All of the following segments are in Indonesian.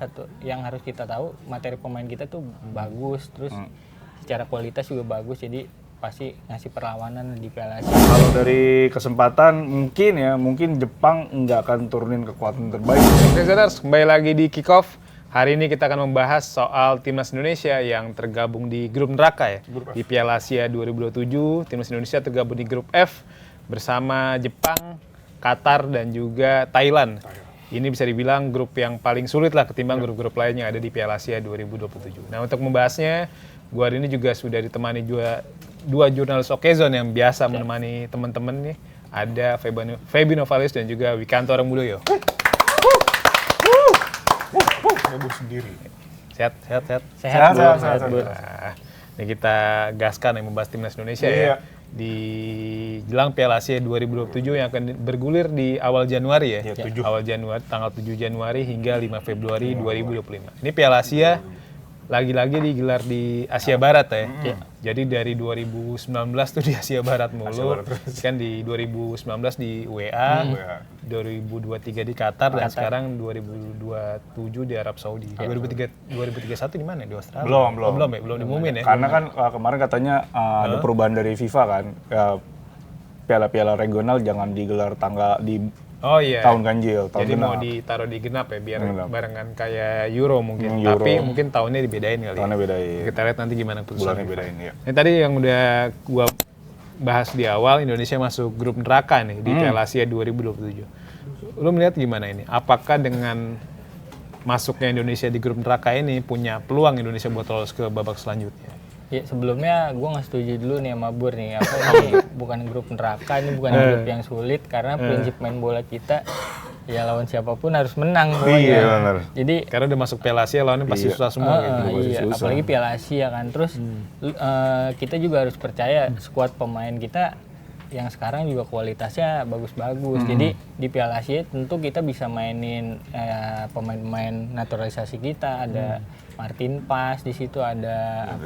Satu yang harus kita tahu, materi pemain kita tuh bagus, terus secara kualitas juga bagus, jadi pasti ngasih perlawanan di Piala Asia. Kalau dari kesempatan mungkin Jepang nggak akan turunin kekuatan terbaik. Oke, Zeders, kembali lagi di Kick Off. Hari ini kita akan membahas soal Timnas Indonesia yang tergabung di grup neraka ya. Di Piala Asia 2027, Timnas Indonesia tergabung di grup F bersama Jepang, Qatar, dan juga Thailand. Ini bisa dibilang grup yang paling sulit lah ketimbang grup-grup lain yang ada di Piala Asia 2027. Nah, untuk membahasnya, gue hari ini juga sudah ditemani dua jurnalis Okezone yang biasa menemani teman-teman nih. Ada Feby Novalis dan juga Wikanto Rembuloyo. Heboh sendiri. Sehat. Sehat. Nah, ini kita gaskan yang membahas Timnas Indonesia ya. Di jelang Piala Asia 2027 yang akan bergulir di awal Januari ya. Awal Januari, tanggal 7 Januari hingga 5 Februari 2025. Ini Piala Asia lagi-lagi digelar di Asia Barat ya. Jadi dari 2019 tuh di Asia Barat mulu. Kan di 2019 di UEA, 2023 di Qatar, dan sekarang 2027 di Arab Saudi. 2031 di mana? Di Australia? Belum diumumin ya. Karena kan kemarin katanya ada perubahan dari FIFA kan. Piala-piala regional jangan digelar tahun ganjil. Jadi mau ditaruh di genap ya, biar barengan kayak Euro mungkin. Tapi mungkin tahunnya dibedain kali. Tahunnya bedain. Kita lihat nanti gimana putusannya. Bulannya bedain ya. Ini tadi yang udah gua bahas di awal, Indonesia masuk grup neraka nih di Piala Asia 2027. Lu melihat gimana ini? Apakah dengan masuknya Indonesia di grup neraka ini punya peluang Indonesia buat lolos ke babak selanjutnya? Ya, sebelumnya gue nggak setuju dulu nih sama Bur nih, ini bukan grup neraka, ini bukan grup yang sulit, karena prinsip main bola kita ya lawan siapapun harus menang pokoknya. Iya, benar. Jadi Karena udah masuk Piala Asia lawannya pasti susah semua gitu. iya, apalagi Piala Asia kan. Terus kita juga harus percaya skuad pemain kita yang sekarang juga kualitasnya bagus-bagus. Jadi di Piala Asia tentu kita bisa mainin pemain-pemain naturalisasi kita, ada Martin Pas di situ, ada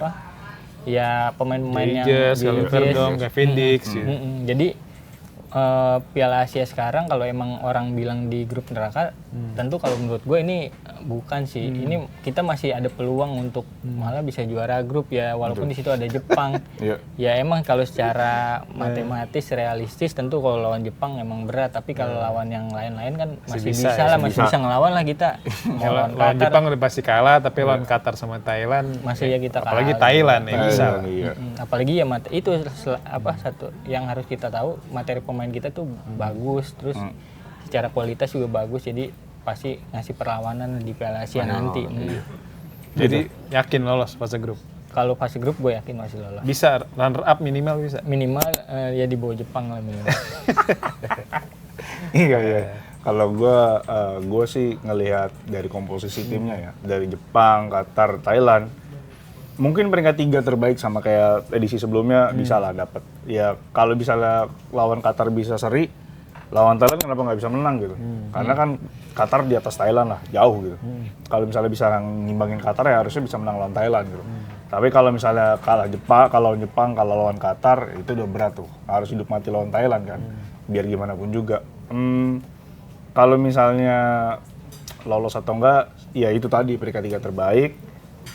ya pemain-pemain yang Verdom, Kevin Dix. Jadi Piala Asia sekarang kalau emang orang bilang di grup neraka, tentu kalau menurut gue ini bukan sih. Ini kita masih ada peluang untuk malah bisa juara grup ya, walaupun di situ ada Jepang. Ya emang kalau secara matematis realistis tentu kalau lawan Jepang emang berat, tapi kalau lawan yang lain-lain kan masih bisa ngelawan lah kita. Lawan Jepang udah pasti kalah, tapi lawan Qatar sama Thailand masih ya kita kalah. Apalagi Thailand ya bisa. Apalagi ya itu satu yang harus kita tahu, materi pemain kita tuh bagus, terus secara kualitas juga bagus, jadi pasti ngasih perlawanan di Piala Asia nanti. Jadi yakin lolos fase grup? Kalau fase grup gue yakin masih lolos. Bisa, runner up minimal bisa? Minimal ya di bawah Jepang lah minimal. Iya. Kalau gue sih ngelihat dari komposisi timnya ya, dari Jepang, Qatar, Thailand, mungkin peringkat 3 terbaik sama kayak edisi sebelumnya bisa lah dapat. Ya kalau misalnya lawan Qatar bisa seri, lawan Thailand kenapa nggak bisa menang gitu? Karena kan Qatar di atas Thailand lah, jauh gitu. Kalau misalnya bisa ngimbangin Qatar ya harusnya bisa menang lawan Thailand gitu. Tapi kalau misalnya kalah Jepang, kalau lawan Qatar itu udah berat tuh. Harus hidup mati lawan Thailand kan. Biar gimana pun juga. Kalau misalnya lolos atau enggak, ya itu tadi peringkat 3 terbaik.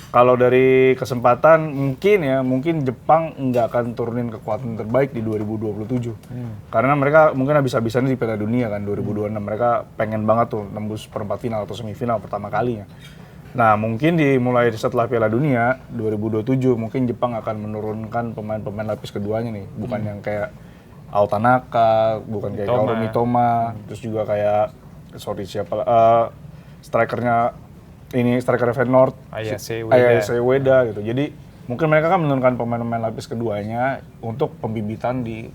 Kalau dari kesempatan mungkin Jepang nggak akan turunin kekuatan terbaik di 2027. Karena mereka mungkin habis-habisannya di Piala Dunia kan 2026. Mereka pengen banget tuh nembus perempat final atau semifinal pertama kalinya. Nah mungkin dimulai setelah Piala Dunia 2027 mungkin Jepang akan menurunkan pemain-pemain lapis keduanya nih. Bukan yang kayak Ao Tanaka, bukan kayak Kaoru Mitoma, terus juga kayak strikernya Feyenoord, Ayase Ueda gitu. Jadi mungkin mereka kan menurunkan pemain-pemain lapis keduanya untuk pembibitan di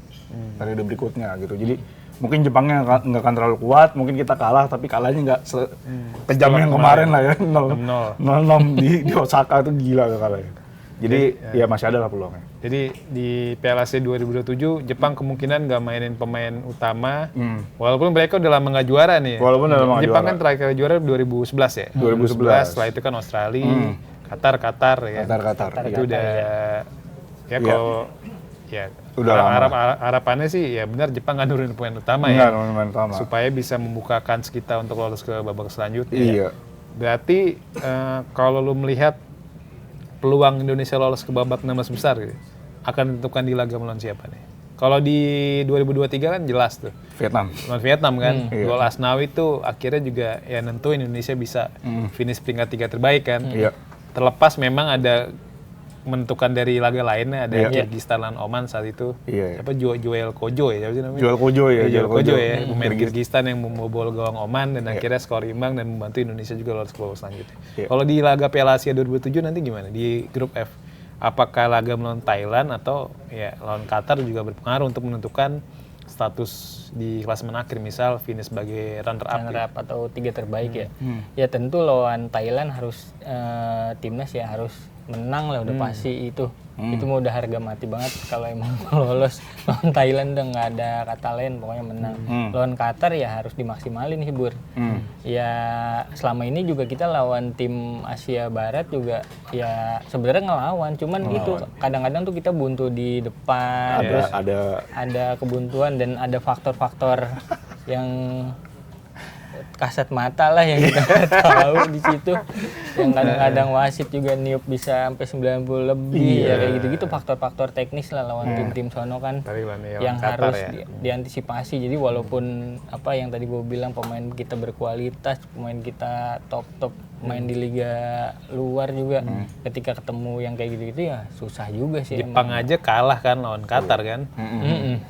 periode berikutnya gitu. Jadi mungkin Jepangnya nggak akan terlalu kuat, mungkin kita kalah tapi kalahnya nggak sekejam yang kemarin lah ya. 0-6 di Osaka itu gila tuh kalahnya. Jadi ya masih ada lah peluangnya. Jadi di Piala Asia 2027 Jepang kemungkinan nggak mainin pemain utama, walaupun mereka udah lama nggak juara nih. Jepang kan terakhir juara 2011 ya. 2011. Setelah itu kan Australia, Qatar ya. Qatar. Itu udah ya kalau ya udah harapannya sih ya benar Jepang nggak nurunin pemain utama ya. Supaya bisa membukakan kita untuk lolos ke babak selanjutnya. Iya. Berarti kalau lu melihat peluang Indonesia lolos ke babak 16 besar gitu, akan ditentukan di laga melawan siapa nih? Kalau di 2023 kan jelas tuh. Vietnam. Lawan Vietnam kan. Iya. Gol Asnawi itu akhirnya juga ya nentuin Indonesia bisa finish peringkat 3 terbaik kan. Iya. Terlepas memang ada menentukan dari laga lainnya, ada Iya. Kyrgyzstan lawan Oman saat itu. Iya. Apa Joel Kojo ya, siapa sih namanya? Joel Kojo ya, Joel Kojo ya, Hmm. pemain Kyrgyzstan yang membobol gawang Oman dan Iya. akhirnya skor imbang dan membantu Indonesia juga lolos ke babak selanjutnya. Iya. Kalau di laga Piala Asia 2007 nanti gimana di grup F? Apakah laga melawan Thailand atau ya lawan Qatar juga berpengaruh untuk menentukan status di klasemen akhir, misal finish sebagai runner up. Runner up atau 3 terbaik ya. Ya tentu lawan Thailand harus timnas ya harus menang lah, udah pasti itu. Itu mau udah harga mati banget kalau emang lolos. Lawan Thailand udah nggak ada kata lain, pokoknya menang. Lawan Qatar ya harus dimaksimalin sih Bur. Ya selama ini juga kita lawan tim Asia Barat juga ya sebenarnya ngelawan, cuman gitu kadang-kadang tuh kita buntu di depan, terus ada kebuntuan dan ada faktor-faktor yang kasat mata lah yang kita tahu di situ, yang kadang-kadang wasit juga niup bisa sampai 90 lebih ya kayak gitu-gitu, faktor-faktor teknis lah lawan tim-tim sono kan Thailand ya, yang lawan Qatar harus ya. diantisipasi. Jadi walaupun apa yang tadi gue bilang pemain kita berkualitas, pemain kita top main di liga luar juga, ketika ketemu yang kayak gitu-gitu ya susah juga sih. Jepang aja kalah kan lawan Qatar kan.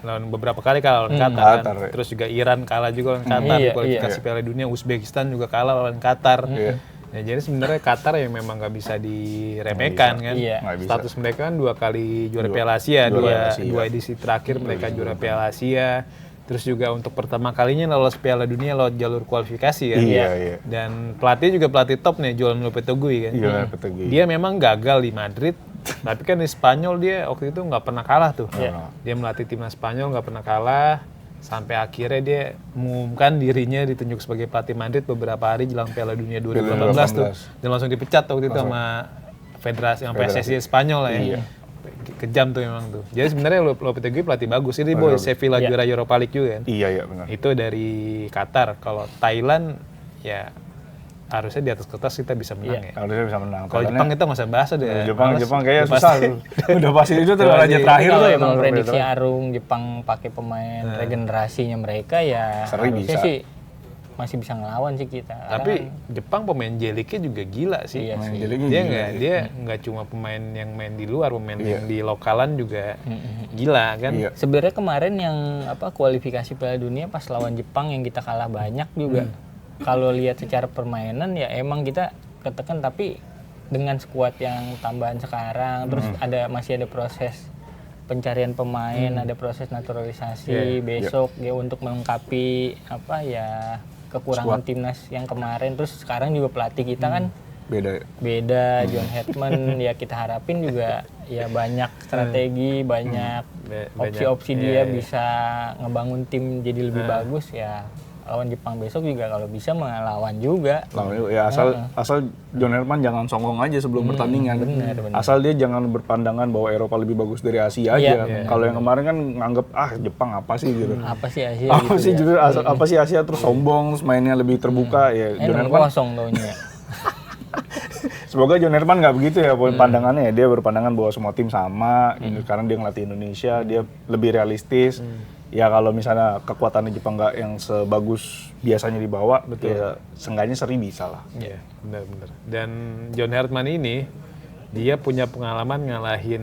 Lawan beberapa kali kalah lawan Qatar kan. Terus juga Iran kalah juga lawan Qatar di kualifikasi Piala Dunia. Uzbekistan juga kalah lawan Qatar. Ya, jadi sebenarnya Qatar yang memang nggak bisa diremehkan kan. Status mereka kan 2 kali juara Piala Asia, dua edisi terakhir mereka juara Piala Asia. Terus juga untuk pertama kalinya lolos Piala Dunia lewat jalur kualifikasi kan. Iya. Dan pelatih juga pelatih top nih, Joel Lopetegui kan. Dia memang gagal di Madrid, tapi kan di Spanyol dia waktu itu nggak pernah kalah tuh. Dia melatih timnas Spanyol nggak pernah kalah, sampai akhirnya dia mengumumkan dirinya ditunjuk sebagai pelatih Madrid beberapa hari jelang Piala Dunia 2018 tuh. Dan langsung dipecat waktu itu sama federasi, sama PSSI Spanyol lah ya. Kejam tuh memang tuh. Jadi sebenarnya Lopetegui pelatih bagus. Ini boy Sevilla juara Europa League juga kan. Iya benar. Itu dari Qatar. Kalau Thailand ya harusnya di atas kertas kita bisa menang ya. Harusnya bisa menang. Kalau Jepang kita nggak usah bahas deh. Jepang kayaknya susah tuh. Udah pasti itu tuh raja terakhir kalau tuh. emang prediksi Arung Jepang pakai pemain regenerasinya mereka ya harusnya sih masih bisa ngelawan sih kita. Tapi Jepang pemain Jeliknya juga gila sih. Dia nggak cuma pemain yang main di luar, pemain yang di lokalan juga gila kan. Sebenarnya kemarin yang kualifikasi Piala Dunia pas lawan Jepang yang kita kalah banyak juga. Kalau lihat secara permainan ya emang kita ketekan, tapi dengan skuad yang tambahan sekarang, terus masih ada proses pencarian pemain, ada proses naturalisasi besok ya untuk melengkapi kekurangan timnas yang kemarin. Terus sekarang juga pelatih kita kan beda John Hetman ya, kita harapin juga ya banyak strategi, banyak opsi-opsi dia bisa ngebangun tim jadi lebih bagus ya. Lawan Jepang besok juga kalau bisa melawan juga. Ya asal John Herman jangan songong aja sebelum pertandingan. Bener. Asal dia jangan berpandangan bahwa Eropa lebih bagus dari Asia aja. Kalau yang kemarin kan nganggep Jepang apa sih gitu. Apa sih Asia? Apa sih jujur apa sih Asia, terus sombong, terus mainnya lebih terbuka ya. John Herman kosong taunya. Semoga John Herman nggak begitu ya pandangannya ya. Dia berpandangan bahwa semua tim sama. Karena dia ngelatih Indonesia, dia lebih realistis. Ya kalau misalnya kekuatan Jepang nggak yang sebagus biasanya dibawa, ya seenggaknya seri bisa lah. Iya, benar. Dan John Herman ini dia punya pengalaman ngalahin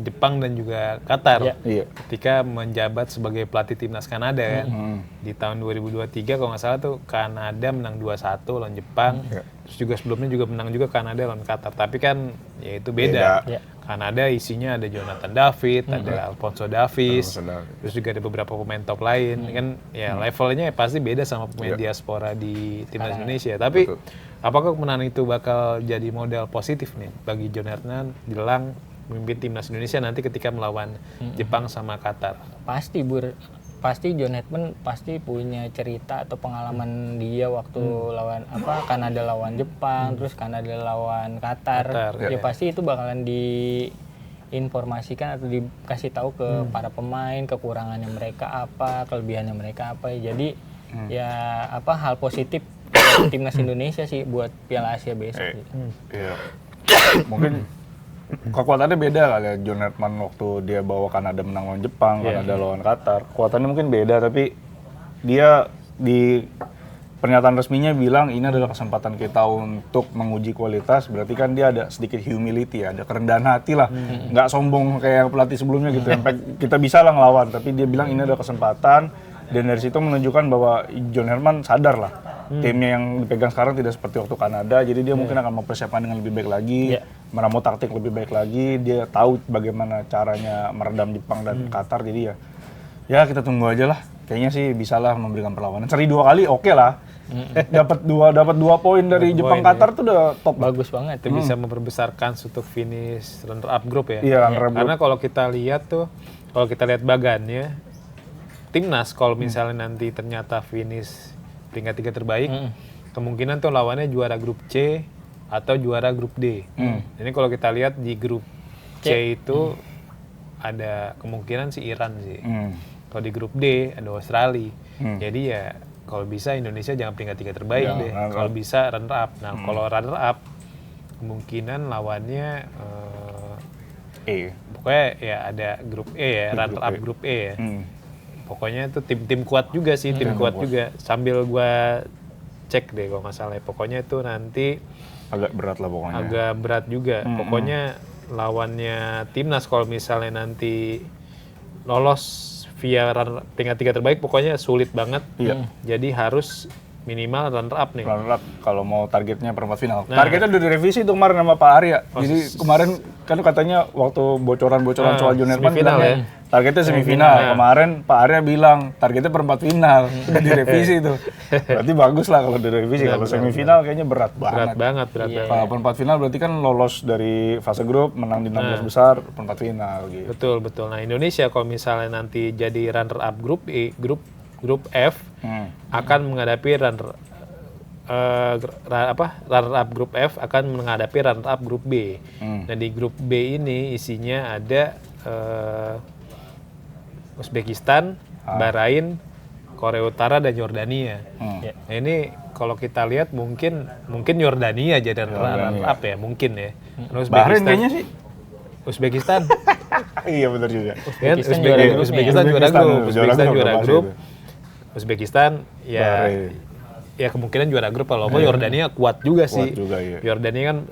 Jepang dan juga Qatar ketika menjabat sebagai pelatih timnas Kanada kan. Di tahun 2023 kalau nggak salah tuh Kanada menang 2-1 lawan Jepang. Terus juga sebelumnya juga menang juga Kanada lawan Qatar. Tapi kan ya itu beda. Kanada isinya ada Jonathan David, ada Alphonso Davies, terus juga ada beberapa pemain top lain. Kan ya levelnya pasti beda sama pemain diaspora di timnas Indonesia. Tapi apakah kemenangan itu bakal jadi modal positif nih bagi John Herman jelang memimpin timnas Indonesia nanti ketika melawan Jepang sama Qatar? Pasti John Hetman pasti punya cerita atau pengalaman dia waktu lawan Kanada lawan Jepang, terus Kanada lawan Qatar. Ya pasti itu bakalan diinformasikan atau dikasih tahu ke para pemain kekurangannya mereka apa, kelebihannya mereka apa. Jadi ya hal positif timnas Indonesia sih buat Piala Asia besok. Iya. Mungkin kekuatannya beda kali ya. John Herdman waktu dia bawa Kanada menang lawan Jepang, Kanada lawan Qatar. Kekuatannya mungkin beda, tapi dia di pernyataan resminya bilang ini adalah kesempatan kita untuk menguji kualitas. Berarti kan dia ada sedikit humility ya, ada kerendahan hati lah. Nggak sombong kayak pelatih sebelumnya gitu. Sampai kita bisa lah ngelawan, tapi dia bilang ini adalah kesempatan. Dan dari situ menunjukkan bahwa John Herdman sadar lah. Timnya yang dipegang sekarang tidak seperti waktu Kanada, jadi dia mungkin akan mempersiapkan dengan lebih baik lagi, meramu taktik lebih baik lagi. Dia tahu bagaimana caranya meredam Jepang dan Qatar. Jadi ya kita tunggu aja lah. Kayaknya sih bisalah memberikan perlawanan. Seri 2 kali oke lah. Dapat dua poin dari Jepang Qatar tuh udah top. Bagus banget. Itu bisa memperbesar kans untuk finish runner up grup ya. Iya, runner up Karena kalau kita lihat tuh, kalau kita lihat bagannya, timnas kalau misalnya nanti ternyata finish peringkat 3 terbaik, kemungkinan tuh lawannya juara grup C atau juara grup D. Ini kalau kita lihat di grup C itu ada kemungkinan si Iran sih. Kalau di grup D ada Australia. Jadi ya kalau bisa Indonesia jangan peringkat 3 terbaik deh. Kalau bisa runner up. Nah, kalau runner up kemungkinan lawannya pokoknya ya ada grup E ya, runner up grup E ya. Pokoknya itu tim-tim kuat juga sih, tim kuat juga. Sambil gua cek deh kalau nggak salah. Pokoknya itu nanti agak berat lah pokoknya. agak berat juga. Pokoknya lawannya timnas kalau misalnya nanti lolos via peringkat 3 terbaik, pokoknya sulit banget. Jadi harus minimal runner up nih. Runner up kalau mau targetnya perempat final. Targetnya udah direvisi tuh kemarin sama Pak Arya. Jadi kemarin kan katanya waktu bocoran-bocoran soal John Herdman bilangnya targetnya semifinal. Kemarin Pak Arya bilang targetnya perempat final. Udah direvisi tuh. Berarti bagus lah kalau direvisi. Kalau semifinal kayaknya berat banget. Berat banget. Kalau perempat final berarti kan lolos dari fase grup, menang di 16 besar, perempat final gitu. Betul. Nah, Indonesia kalau misalnya nanti jadi runner up grup E, grup F akan menghadapi runner up grup F akan menghadapi runner up grup B. Nah, di grup B ini isinya ada Uzbekistan, Bahrain, Korea Utara dan Yordania. Nah, ini kalau kita lihat mungkin Yordania jadi runner up ya, mungkin ya. Terus Bahrain kayaknya sih. Uzbekistan. Iya benar juga. Uzbekistan juara grup. Uzbekistan ya kemungkinan juara grup. Kalau mau Yordania kuat juga sih. Yordania kan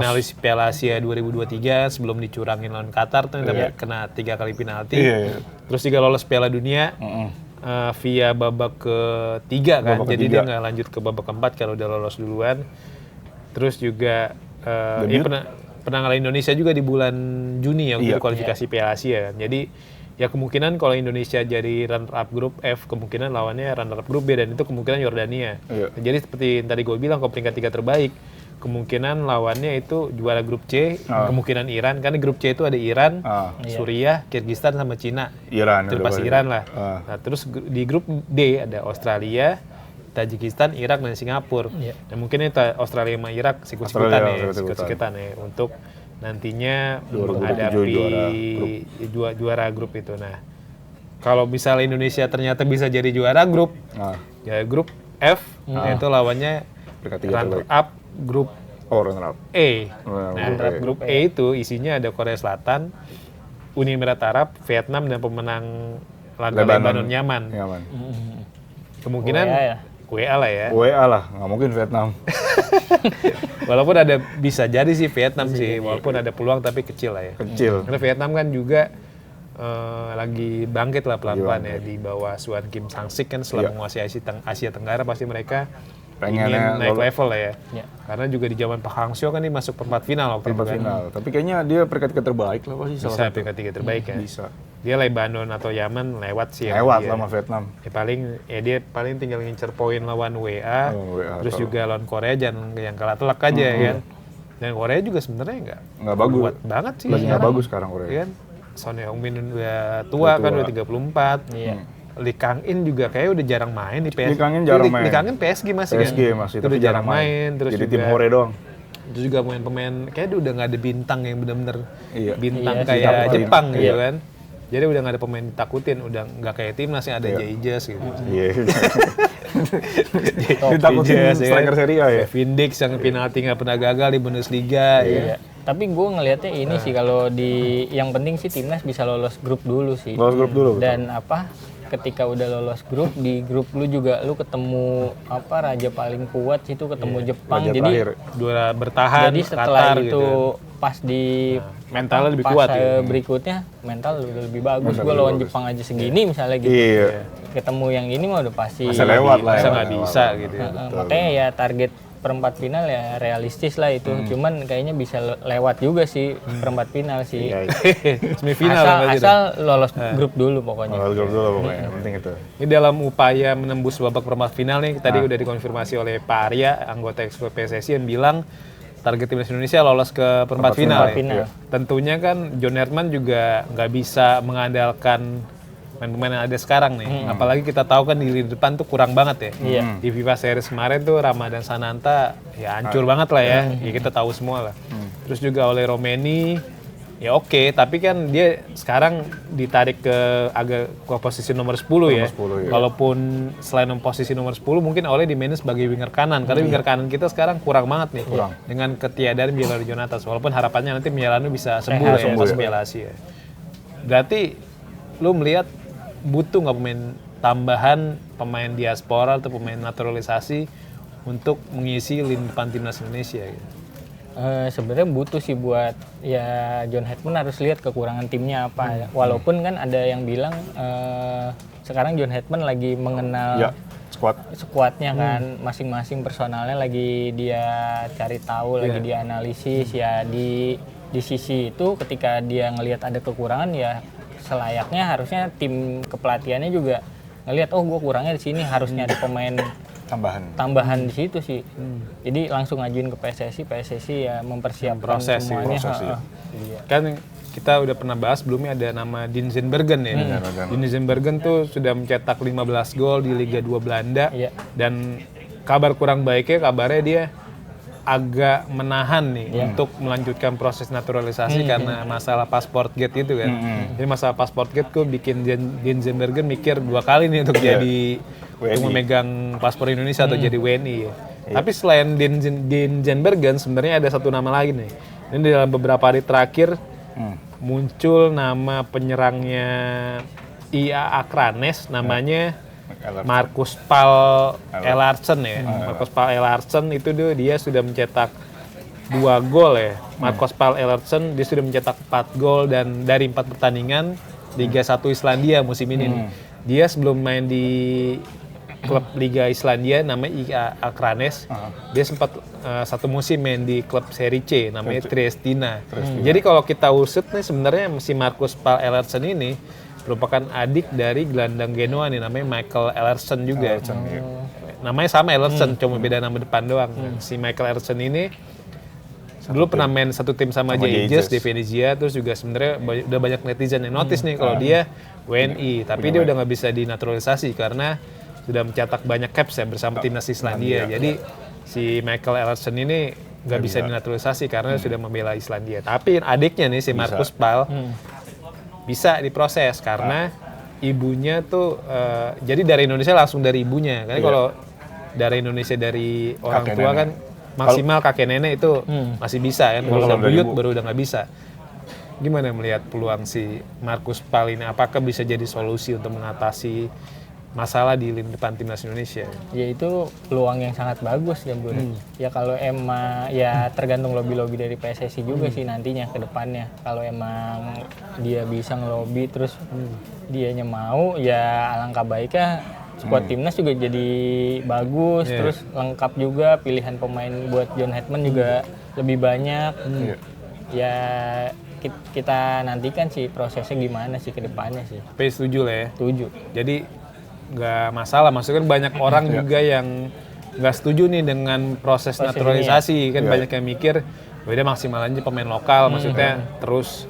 finalis Piala Asia 2023 sebelum dicurangin lawan Qatar tuh kena 3 kali penalti. Terus juga lolos Piala Dunia via babak ketiga kan. Jadi dia nggak lanjut ke babak keempat kalau udah lolos duluan. Terus juga pernah ngalahin Indonesia juga di bulan Juni ya untuk kualifikasi Piala Asia kan. Jadi ya kemungkinan kalau Indonesia jadi runner up grup F, kemungkinan lawannya runner up grup B dan itu kemungkinan Yordania. Jadi seperti yang tadi gue bilang, kalau peringkat 3 terbaik, kemungkinan lawannya itu juara grup C, kemungkinan Iran. Karena grup C itu ada Iran, Suriah, Kirgistan sama Cina. Itu pasti Iran lah. Nah, terus di grup D ada Australia, Tajikistan, Irak dan Singapura. Dan mungkin itu Australia sama Irak sikut-sikutan ya untuk nantinya menghadapi juara grup itu. Nah, kalau misalnya Indonesia ternyata bisa jadi juara grup, ya grup F, itu lawannya runner up grup E. Nah, grup E itu isinya ada Korea Selatan, Uni Emirat Arab, Vietnam dan pemenang laga Lebanon Yaman. Kemungkinan WA lah ya. WA lah, nggak mungkin Vietnam. Walaupun bisa jadi sih Vietnam sih, walaupun ada peluang tapi kecil lah ya. Karena Vietnam kan juga lagi bangkit lah pelan-pelan ya di bawah Suan Kim Sang-sik kan setelah menguasai Asia Tenggara pasti mereka ingin naik level lah ya. Karena juga di zaman Pak Hang-seo kan dia masuk perempat final waktu itu kan. Tapi kayaknya dia peringkat 3 terbaik lah pasti. Bisa peringkat 3 terbaik kan. Bisa. Dia Lebanon atau Yaman lewat sih. Lewat sama Vietnam. Dia paling tinggal ngincer poin lawan WA, terus juga lawan Korea jangan yang kalah telak aja kan. Dan Korea juga sebenarnya nggak bagus kuat banget sih. Lagi nggak bagus sekarang Korea. Kan? Son Heung-min udah tua kan, udah 34. Lee Kang-in juga kayaknya udah jarang main di PSG. Lee Kang-in PSG masih kan. Masih, udah jarang main. Terus jadi juga, tim Hore doang. Terus juga pemain-pemain kayaknya udah nggak ada bintang yang benar-benar bintang Iya, kayak Jepang gitu kan. Jadi udah nggak ada pemain ditakutin, udah nggak kayak timnas yang ada Jaijas gitu. Ditakutin striker Serie A ya. Kevin Dix yang penalti nggak pernah gagal di Bundesliga. Iya. Tapi gue ngelihatnya ini sih kalau di yang penting sih timnas bisa lolos grup dulu sih. Lolos grup dulu. Dan ketika udah lolos grup, di grup lu juga lu ketemu raja paling kuat situ, ketemu Jepang. Raja Jadi terakhir. Juara bertahan. jadi setelah Qatar itu gitu. pas di Mentalnya lebih pas kuat ya. berikutnya mental udah lebih bagus. Mental Gue lebih lawan bagus. Jepang aja segini misalnya gitu. Iya. Ketemu yang ini mah udah pasti. Masa lewat lah Masa ya. nggak bisa gitu ya. Makanya ya target perempat final ya realistis lah itu. Cuman kayaknya bisa lewat juga sih perempat final sih. Iya. Semifinal Asal, berarti asal lolos grup dulu pokoknya. Lolos grup dulu pokoknya. Yang penting itu. Ini dalam upaya menembus babak perempat final nih, tadi udah dikonfirmasi oleh Pak Arya, anggota Exco PSSI yang bilang target timnas Indonesia lolos ke perempat final. Perempat final. Tentunya kan John Herman juga nggak bisa mengandalkan pemain-pemain yang ada sekarang nih. Apalagi kita tahu kan di lini depan tuh kurang banget ya. Iya. Di FIFA Series kemarin tuh Ramadan Sananta ya hancur banget lah ya. Ya kita tahu semua lah. Terus juga oleh Romeni ya oke, tapi kan dia sekarang ditarik ke posisi nomor 10 ya. 10, ya. Walaupun selain posisi nomor 10 mungkin oleh dimainin sebagai winger kanan karena winger kanan kita sekarang kurang banget nih. Dengan ketiadaan Milano Jonatas. Walaupun harapannya nanti Milano bisa sembuh ya pas Piala Asia. Berarti lu melihat butuh nggak tambahan pemain diaspora atau pemain naturalisasi untuk mengisi lini depan timnas Indonesia gitu? Sebenarnya butuh sih buat ya John Hetman harus lihat kekurangan timnya apa. Walaupun kan ada yang bilang sekarang John Hetman lagi mengenal Ya, skuadnya kan, masing-masing personalnya lagi dia cari tahu, lagi dia analisis ya di sisi itu ketika dia ngelihat ada kekurangan ya selayaknya harusnya tim kepelatihannya juga ngelihat gue kurangnya di sini, harusnya ada pemain tambahan di situ sih. Jadi langsung ngajuin ke PSSI ya mempersiapkan Proses semuanya. Iya. Kan kita udah pernah bahas sebelumnya ada nama Dean Zandbergen ya. Dean Zandbergen tuh sudah mencetak 15 gol di Liga 2 Belanda. Iya. Dan kabar kurang baiknya kabarnya dia agak menahan nih untuk melanjutkan proses naturalisasi karena masalah pasport gate itu kan. Jadi masalah pasport gate tuh bikin Dean Zandbergen mikir 2 kali nih untuk jadi untuk memegang paspor Indonesia atau jadi WNI ya. Tapi selain Dean Zandbergen sebenarnya ada satu nama lagi nih. Ini dalam beberapa hari terakhir muncul nama penyerangnya IA Akranes namanya Marcus Paul Elarsen ya. Marcus Paul Elarsen itu dia sudah mencetak 2 gol ya. Marcus Paul Elarsen dia sudah mencetak 4 gol dan dari 4 pertandingan Liga 1 Islandia musim ini nih. Dia sebelum main di klub Liga Islandia namanya IA Akranes. Dia sempat satu musim main di klub Serie C namanya Triestina. Jadi kalau kita usut nih sebenarnya si Marcus Paul Elarsen ini merupakan adik dari gelandang Genoa nih namanya Michael Elarsen juga. Namanya sama Elarsen, cuma beda nama depan doang. Si Michael Elarsen ini dulu pernah main satu tim sama Ajax di Venezia, terus juga sebenarnya udah banyak netizen yang notice nih kalau dia WNI, tapi dia udah nggak bisa dinaturalisasi karena sudah mencetak banyak caps ya bersama timnas Islandia. Jadi si Michael Elarsen ini nggak bisa dinaturalisasi karena sudah membela Islandia. Tapi adiknya nih si Marcus Paul bisa diproses karena ibunya tuh jadi dari Indonesia langsung dari ibunya. Karena kalau dari Indonesia dari orang tua kan maksimal kakek nenek itu masih bisa kan. Kalau udah buyut baru udah nggak bisa. Gimana melihat peluang si Marcus Paul ini? Apakah bisa jadi solusi untuk mengatasi masalah di lini depan timnas Indonesia? Ya itu peluang yang sangat bagus ya Bro. Ya kalau emang ya tergantung lobby-lobby dari PSSI juga sih nantinya ke depannya. Kalau emang dia bisa ngelobi terus dianya mau ya alangkah baiknya skuad timnas juga jadi bagus, terus lengkap juga pilihan pemain buat John Hetman juga lebih banyak. Ya kita nantikan sih prosesnya gimana sih ke depannya sih. Tapi setuju lah ya. Setuju. Jadi nggak masalah, maksudnya kan banyak orang juga yang nggak setuju nih dengan proses naturalisasi kan banyak yang mikir beda maksimal aja pemain lokal maksudnya terus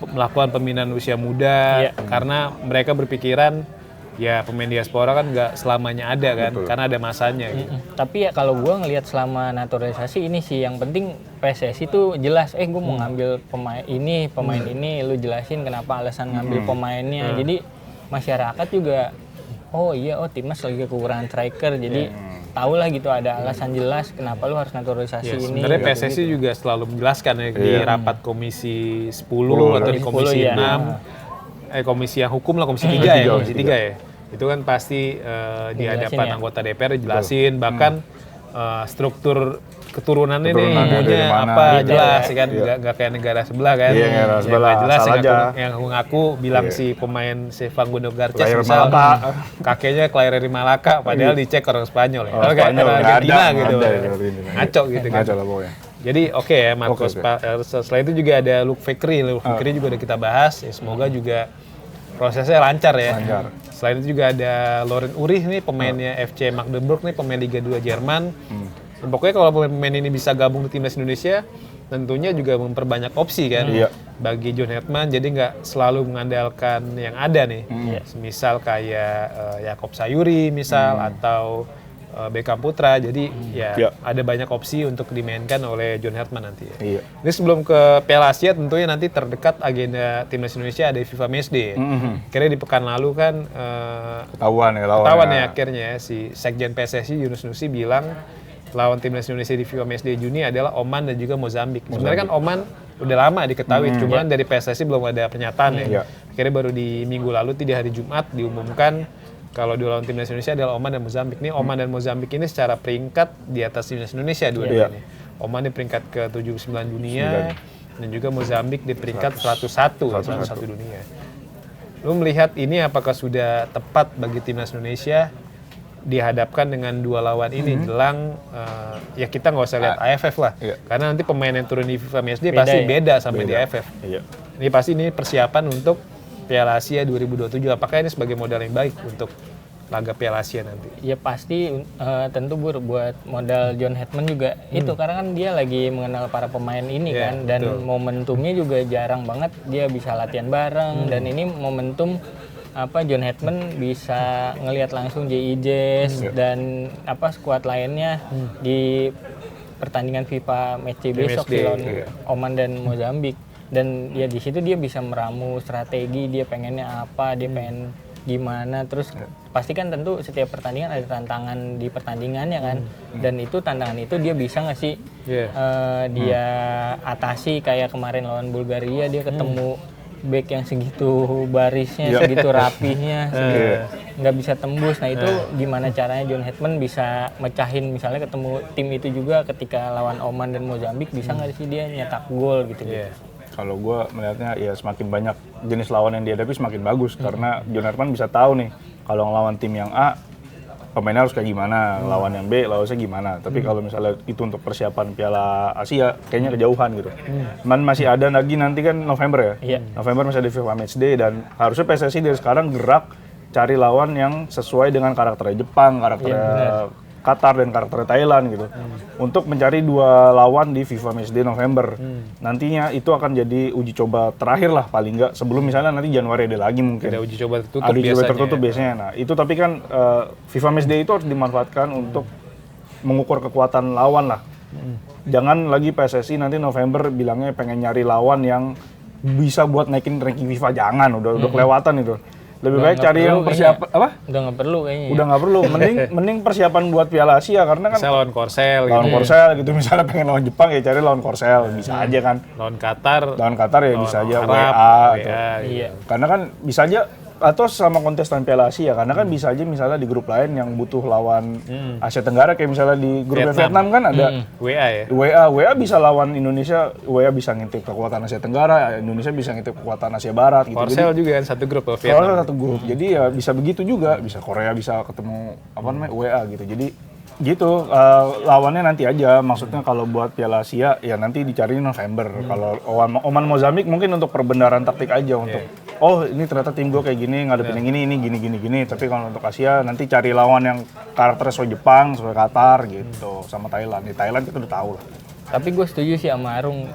melakukan pembinaan usia muda karena mereka berpikiran ya pemain diaspora kan nggak selamanya ada kan karena ada masanya gitu. Tapi ya kalau gue ngelihat selama naturalisasi ini sih yang penting PSSI itu jelas gue mau ngambil pemain ini lu jelasin kenapa alasan ngambil pemainnya. Jadi masyarakat juga oh iya, timnas lagi kekurangan striker, jadi tahu lah gitu ada alasan jelas kenapa lu harus naturalisasi ini. Sebenarnya gitu. PSSI juga selalu menjelaskan ya di rapat komisi 10 atau di komisi 10, 6, komisi yang hukum lah, komisi 3 ya, komisi 3 ya. Itu kan pasti di hadapan anggota DPR dijelasin, bahkan struktur keturunannya nih, ibunya apa jelas kan, nggak kayak negara sebelah kan. Iya, negara sebelah, nggak jelas yang yang ngaku bilang si pemain Stefan Gundo Garces Lahir misal Malaka. kakeknya kelahiran di Malaka, padahal dicek orang Spanyol ya. Orang Kayak Spanyol, nggak Argentina ada, gitu. nggak ada, Argentina. Ngaco gitu kan. Ngaco lah pokoknya. Jadi oke ya Marcos. Selain itu juga ada Luke Fikri. Luke Fikri juga udah kita bahas. Ya, semoga juga prosesnya lancar ya. Lancar. Selain itu juga ada Loren Urih nih, pemainnya FC Magdeburg nih, pemain Liga 2 Jerman. Dan pokoknya kalau pemain ini bisa gabung di timnas Indonesia, tentunya juga memperbanyak opsi kan bagi John Hetman. Jadi nggak selalu mengandalkan yang ada nih. Misal kayak Yakob Sayuri misal atau Beckham Putra. Jadi ada banyak opsi untuk dimainkan oleh John Hetman nanti ya. Iya. Ini sebelum ke Piala Asia tentunya nanti terdekat agenda timnas Indonesia ada FIFA Matchday ya. Akhirnya di pekan lalu kan Ketahuan ya akhirnya si Sekjen PSSI Yunus Nusi bilang lawan timnas Indonesia di FIFA Matchday Juni adalah Oman dan juga Mozambik. Sebenarnya kan Oman udah lama diketahui, cuman dari PSSI belum ada pernyataan ya. Akhirnya baru di minggu lalu di hari Jumat diumumkan kalau di lawan timnas Indonesia adalah Oman dan Mozambik. Nih Oman dan Mozambik ini secara peringkat di atas timnas Indonesia dua-duanya. Oman di peringkat ke-79 dunia dan juga Mozambik di peringkat 101 dunia. Lu melihat ini apakah sudah tepat bagi timnas Indonesia dihadapkan dengan dua lawan ini jelang ya kita nggak usah lihat AFF lah, karena nanti pemain yang turun di FIFA Matchday pasti beda sama di AFF. Ini pasti ini persiapan untuk Piala Asia 2027. Apakah ini sebagai modal yang baik untuk laga Piala Asia nanti? Ya pasti tentu buat modal John Hetman juga itu karena kan dia lagi mengenal para pemain ini kan, dan momentumnya juga jarang banget dia bisa latihan bareng, dan ini momentum John Hetman bisa ngelihat langsung J.I. Jazz dan skuad lainnya di pertandingan FIFA Matchday besok di lawan Oman dan Mozambik, dan ya di situ dia bisa meramu strategi dia pengennya apa, dia pengen gimana, terus pasti kan tentu setiap pertandingan ada tantangan di pertandingannya kan, dan itu tantangan itu dia bisa nggak sih dia atasi, kayak kemarin lawan Bulgaria dia ketemu back yang segitu barisnya, segitu rapihnya, nggak bisa tembus. Nah itu gimana caranya John Hetman bisa mecahin, misalnya ketemu tim itu juga ketika lawan Oman dan Mozambik, bisa nggak sih dia nyetak gol gitu. Kalau gue melihatnya ya semakin banyak jenis lawan yang dihadapi semakin bagus, karena John Hetman bisa tahu nih kalau ngelawan tim yang A pemainnya harus kayak gimana, lawan yang B lawannya gimana. Tapi kalau misalnya itu untuk persiapan Piala Asia kayaknya kejauhan gitu. Cuman masih ada lagi nanti kan November ya. November masih ada FIFA Matchday, dan harusnya PSSI dari sekarang gerak cari lawan yang sesuai dengan karakternya Jepang, karakternya Qatar dan karakter Thailand gitu, untuk mencari dua lawan di FIFA Matchday November. Nantinya itu akan jadi uji coba terakhir lah paling nggak, sebelum misalnya nanti Januari ada lagi mungkin. Ada uji coba tertutup ada uji biasanya. Coba tertutup biasanya. Nah itu tapi kan FIFA Matchday itu harus dimanfaatkan untuk mengukur kekuatan lawan lah. Jangan lagi PSSI nanti November bilangnya pengen nyari lawan yang bisa buat naikin ranking FIFA, jangan, udah kelewatan itu. Lebih baik cari yang persiapan Udah nggak perlu kayaknya. Udah nggak perlu, mending persiapan buat Piala Asia, karena kan lawan Korsel gitu. Misalnya pengen lawan Jepang ya cari lawan Korsel, bisa aja kan. Lawan Qatar Ya bisa aja Arab, WA gitu. Karena kan bisa aja, atau sama kontestan Piala Asia, karena kan bisa aja misalnya di grup lain yang butuh lawan Asia Tenggara, kayak misalnya di grup Vietnam kan ada WA ya. WA bisa lawan Indonesia, WA bisa ngintip kekuatan Asia Tenggara, Indonesia bisa ngintip kekuatan Asia Barat gitu. Korsel juga kan satu grup Vietnam. Korsel satu grup. Jadi ya bisa begitu juga, bisa Korea bisa ketemu WA gitu. Jadi gitu, lawannya nanti aja. Maksudnya kalau buat Piala Asia ya nanti dicari November. Kalau Oman Mozambik mungkin untuk perbendaharaan taktik aja, untuk ini ternyata tim gue kayak gini, ngadepin yang ini gini. Tapi kalau untuk Asia nanti cari lawan yang karakternya sesuai Jepang, sesuai Qatar gitu, sama Thailand. Di Thailand kita udah tahu lah. Tapi gue setuju sih sama Arung,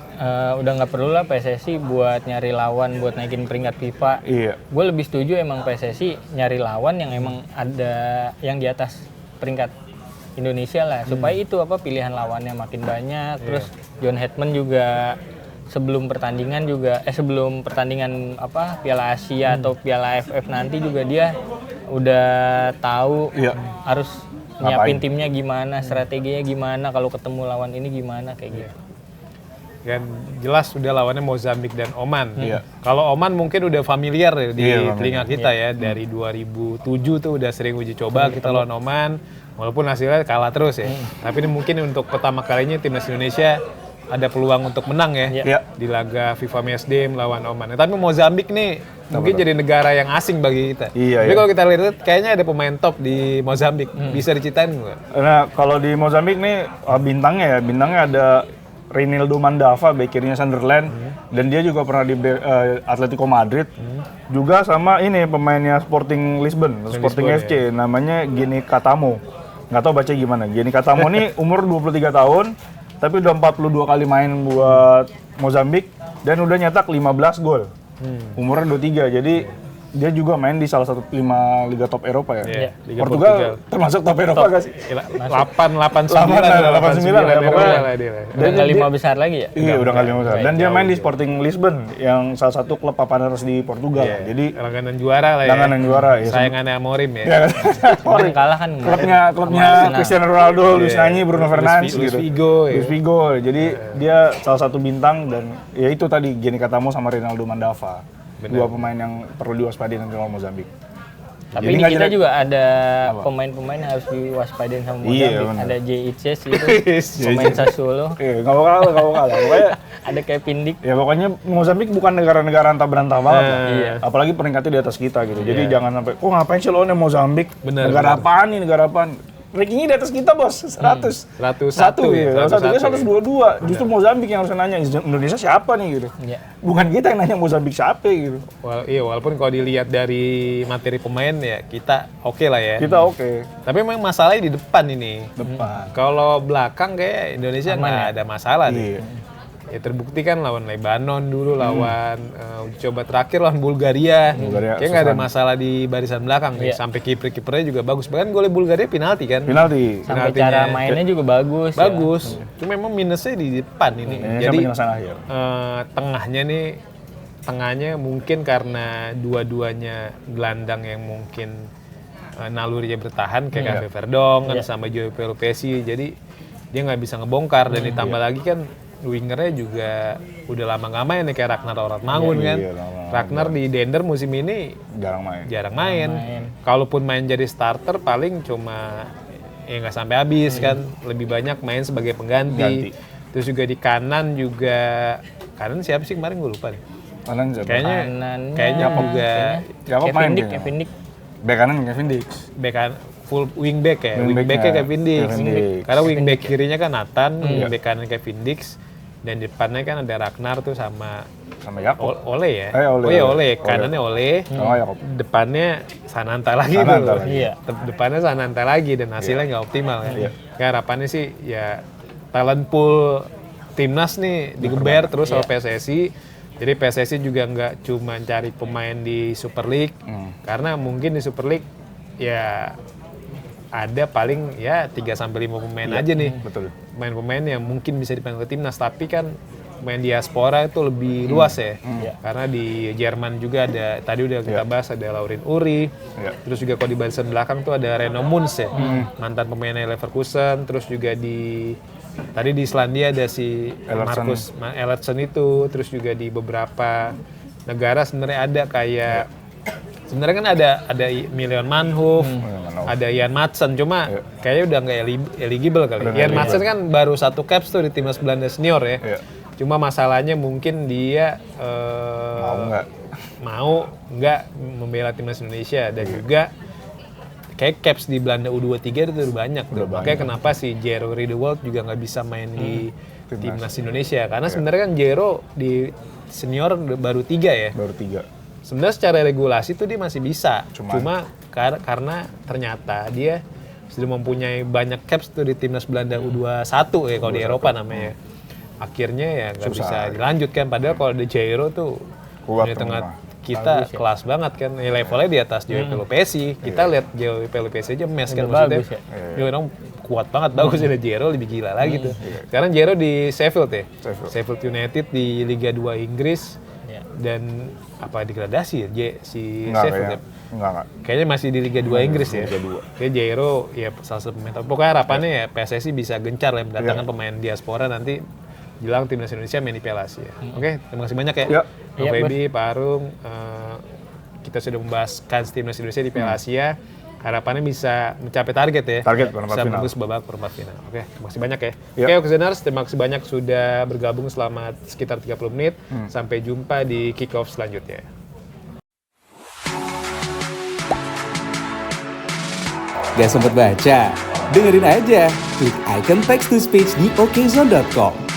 udah nggak perlu lah PSSI buat nyari lawan buat naikin peringkat FIFA. Gue lebih setuju emang PSSI nyari lawan yang emang ada yang di atas peringkat Indonesia lah, supaya itu pilihan lawannya makin banyak. Terus John Hetman juga sebelum pertandingan Piala Asia atau Piala AFF nanti juga dia udah tahu Iya. harus nyiapin Ngapain? timnya gimana, strateginya gimana, kalau ketemu lawan ini gimana kayak gitu. Kan jelas sudah lawannya Mozambik dan Oman. Iya. Kalau Oman mungkin udah familiar ya di Iya, telinga kita ya. Dari 2007 tuh udah sering uji coba kita lawan Oman. Walaupun hasilnya kalah terus ya. Tapi ini mungkin untuk pertama kalinya timnas Indonesia ada peluang untuk menang ya. Iya. Di laga FIFA Matchday melawan Oman. Tapi Mozambik nih mungkin jadi negara yang asing bagi kita. Iya, Tapi iya. kalau kita lihat kayaknya ada pemain top di Mozambik. Bisa diceritain nggak? Nah, kalau di Mozambik nih bintangnya ada Reinildo Mandava, bek kirinya Sunderland, dan dia juga pernah di Atletico Madrid. Juga sama ini pemainnya Sporting Lisbon, Sporting FC, namanya Gini Katamo. Nggak tahu baca gimana. Gini Katamo nih umur 23 tahun, tapi udah 42 kali main buat Mozambik dan udah nyetak 15 gol. Umurnya 23, jadi dia juga main di salah satu 5 liga top Eropa ya. Iya, Liga Portugal Portugal. termasuk top Eropa gak sih? 889 lah, pokoknya. Udah nggak 5 besar lagi ya? Iya, udah kali besar. Dan dia main di Sporting Lisbon yang salah satu klub papan atas di Portugal. Jadi langganan juara lah ya. langganan juara ya. Sayangannya Amorim ya. Ya, Kemarin kalah kan. klubnya Cristiano Ronaldo, Luis Nani, Bruno Fernandes Luis gitu. Figo ya. Luis Figo. Jadi dia salah satu bintang dan ya itu tadi Gini Katamo sama Reinaldo Mandava. Dua pemain yang perlu diwaspadai nanti lawan Mozambik. Tapi Jadi di nggak kita jelek. juga ada pemain-pemain yang harus diwaspadain sama Iya, Mozambik. benar. Ada Jay Itches itu, pemain Sassuolo. Nggak bakal kalah. Pokoknya Ada Kevin Dick. ya pokoknya Mozambik bukan negara-negara antah berantah banget lah. Iya. Apalagi peringkatnya di atas kita gitu. Jadi jangan sampai, kok ngapain sih lawannya Mozambik? Benar, Negara apaan nih, negara apaan? Rankingnya di atas kita bos, 100. 101 ya. ya, 101 101 122. Justru Mozambik yang harus nanya, Indonesia siapa nih gitu. Iya. Bukan kita yang nanya Mozambik siapa gitu. Iya, walaupun kalau dilihat dari materi pemain ya kita oke lah ya. Kita oke. Tapi memang masalahnya di depan ini. Depan. Kalau belakang kayak Indonesia nggak ada masalah nih. Iya. Ya terbukti kan lawan Lebanon dulu, lawan uji coba terakhir lawan Bulgaria. Kayak nggak ada masalah di barisan belakang nih. Sampai kipernya juga bagus. Bahkan golnya Bulgaria penalti kan. Penalti. Sampai cara mainnya juga bagus. Bagus. Cuma memang minusnya di depan ini. Jadi penyelesaian akhir. tengahnya mungkin karena dua-duanya gelandang yang mungkin nalurinya bertahan kayak Cafe Verdong kan sama Joey Pelupesi. Jadi dia nggak bisa ngebongkar dan ditambah lagi kan wingernya juga udah lama nggak main nih kayak Ragnar Oratmangun kan. Ragnar di Dender musim ini Jarang main. Kalaupun main jadi starter paling cuma ya nggak sampai habis kan. Lebih banyak main sebagai pengganti. Terus juga di kanan siapa sih kemarin gue lupa nih. Kanan siapa? Kayaknya juga Kevin Dick. Bek kanan Kevin Dick. back full wingback ya. Wingback-nya Wingbacknya Kevin Dix. Kevin Dix. Karena wingback kirinya kan Nathan, wingback kanan Kevin Dix. Dan depannya kan ada Ragnar tuh sama Yakob. Ole ya. Ole. Oh iya Ole, kanannya Ole. Sama Yakob. Depannya Sananta lagi Sananta tuh. lagi. Iya. Depannya Sananta lagi dan hasilnya nggak optimal kan. Ya harapannya sih ya talent pool timnas nih digeber terus sama PSSI. Jadi PSSI juga nggak cuma cari pemain di Super League, karena mungkin di Super League ya ada paling ya 3-5 pemain aja nih. Betul. Pemain-pemain yang mungkin bisa dipanggil ke timnas, tapi kan main diaspora itu lebih luas ya. Karena di Jerman juga ada, tadi udah kita bahas ada Laurin Uri, terus juga kalau di barisan belakang tuh ada Reno Munz ya, mantan pemainnya Leverkusen, terus juga tadi di Islandia ada si Marcus Ellerson itu, terus juga di beberapa negara sebenarnya ada kayak sebenarnya kan ada Milion Manhoef, ada Ian Madsen, cuma kayaknya udah nggak eligible kali. Ian Madsen kan baru 1 caps tuh di timnas Belanda senior ya. Cuma masalahnya mungkin dia mau nggak membela timnas Indonesia dan juga kayak caps di Belanda U23 itu udah banyak tuh. Makanya kenapa si Jero Riedewald juga nggak bisa main di timnas Indonesia. Karena sebenarnya kan Jero di senior baru 3 ya. Baru 3. Sebenarnya secara regulasi tuh dia masih bisa. Cuma karena ternyata dia sudah mempunyai banyak caps tuh di timnas Belanda U21 ya kalau di Eropa namanya. Akhirnya ya nggak bisa dilanjutkan. Padahal kalau di Jairo tuh di tengah kita kelas banget kan, levelnya di atas Joey Pelupesi. Kita lihat Joey Pelupesi aja mes kan maksudnya. Dia orang kuat banget, bagus ada Jero lebih gila lagi tuh. Sekarang Jero di Sheffield ya. Sheffield United di Liga 2 Inggris. Iya. Dan apa degradasi ya si Enggak, Sheffield? enggak. Kayaknya masih di Liga 2 Inggris ya. Liga 2. Kayak Jairo ya salah satu pemain. Pokoknya harapannya ya PSSI bisa gencar ya mendatangkan pemain diaspora nanti jelang timnas Indonesia main di Piala Asia. Oke, terima kasih banyak ya. Ya. Bang Feby, Pak Arum, kita sudah membahaskan timnas Indonesia di Piala Asia. Harapannya bisa mencapai target ya. Target perempat bisa final. menembus babak perempat final. Oke, terima kasih banyak ya. Ya. Oke, Oxeners, terima kasih banyak sudah bergabung selama sekitar 30 menit. Sampai jumpa di kick off selanjutnya. Gak sempet baca? Dengerin aja, klik icon text to speech di okezone.com.